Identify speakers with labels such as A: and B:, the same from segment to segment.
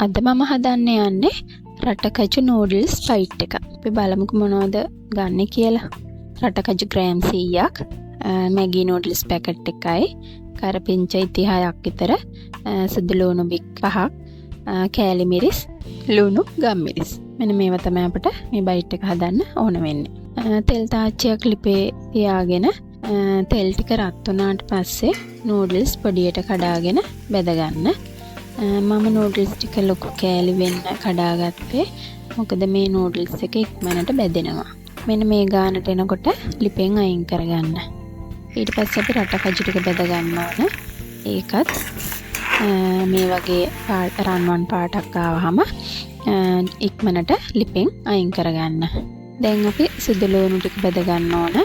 A: අද මම හදන්න යන්නේ රටකජු නූඩල්ස් ෆයිට් එක. අපි බලමුකෝ මොනවද ගන්න කියලා. රටකජු ග්‍රෑම් 100ක්, මැගි නූඩල්ස් පැකට් එකයි, කරපිංචා 30ක් විතර, සුදු ලුණු බික් 5ක්, කෑලි මිරිස්, ලුණු, ගම්මිරිස්. මෙන්න මේවා තමයි අපිට මේ බයිට් එක හදන්න ඕන වෙන්නේ. තෙල් තාච්චියක් ලිපේ තියාගෙන තෙල් ටික රත් වුණාට පස්සේ නූඩල්ස් පොඩියට කඩාගෙන බෙද ගන්න. මම නූඩල්ස් ටික ලොකු කෑලි වෙන්න කඩාගත්තේ මොකද මේ නූඩල්ස් එක ඉක්මනට බෙදෙනවා. මෙන්න මේ ගානට එනකොට ලිපෙන් අයින් කරගන්න. ඊට පස්සේ අපි රටකජු ටික බෙද ගන්න ඕන. ඒකත් මේ වගේ රන්වන් පාටක් ආවහම ඉක්මනට ලිපෙන් අයින් කරගන්න. දැන් අපි සුදු ලුණු ටික බෙද ගන්න ඕන.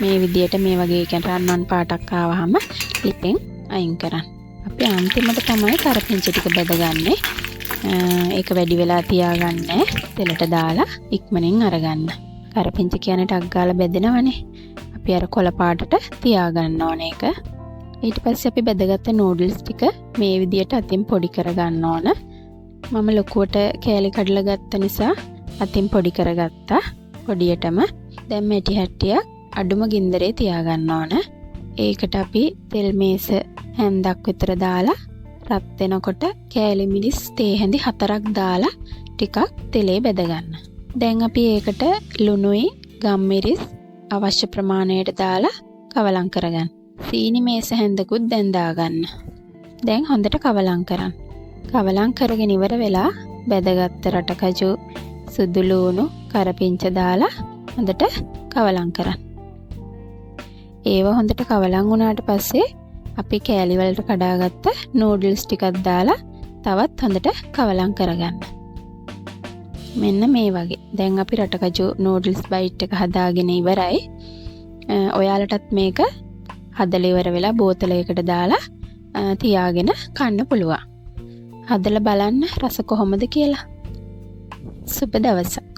A: මේ විදියට මේ වගේ රන්වන් පාටක් ආවහම ලිපෙන් අයින් කරන්න. අපි අන්තිමට තමයි කරපිංචා ටික බෙදගන්නේ. ඒක වැඩි වෙලා තියාගන්නේ තෙලට දාලා ඉක්මනින් අරගන්න. කරපිංචා කියන්නේ ටක් ගාලා බෙදෙනවනේ. අපි අර කොළ පාටට තියාගන්න ඕන ඒක. ඊට පස්සේ අපි බෙදගත්ත නූඩල්ස් ටික මේ විදියට අතින් පොඩි කරගන්න ඕන. මම ලොකුවට කෑලි කඩලා ගත්ත නිසා අතින් පොඩි කරගත්තා. පොඩියටම දැන් මෙටි හැට්ටියක් අඩුම ගින්දරේ තියාගන්න ඕන. ඒකට අපි තෙල් මේස හැන්දක් විතර දාලා රත් වෙනකොට කෑලි මිරිස් තේ හැඳි 4ක් දාලා ටිකක් තෙලේ බෙද ගන්න. දැන් අපි ඒකට ලුණුයි ගම්මිරිස් අවශ්‍ය ප්‍රමාණයට දාලා කවලම් කරගන්න. සීනි මේස හැන්දකුත් දැන් දාගන්න. දැන් හොඳට කවලම් කරන්න. කවලම් කරගෙන ඉවර වෙලා බෙදගත්ත රටකජු සුදු ලුණු කරපිංචා දාලා හොඳට කවලම් කරන්න. ඒව හොඳට කවලම් වුණාට පස්සේ අපි කෑලි වලට කඩාගත්ත නූඩල්ස් ටිකක් දාලා තවත් හොඳට කවලම් කරගන්න. මෙන්න මේ වගේ. දැන් අපි රටකජු නූඩල්ස් බයිට් එක හදාගෙන ඉවරයි. ඔයාලටත් මේක හදලා ඉවර වෙලා බෝතලයකට දාලා තියාගෙන කන්න පුළුවන්. හදලා බලන්න රස කොහොමද කියලා. සුබ දවසක්.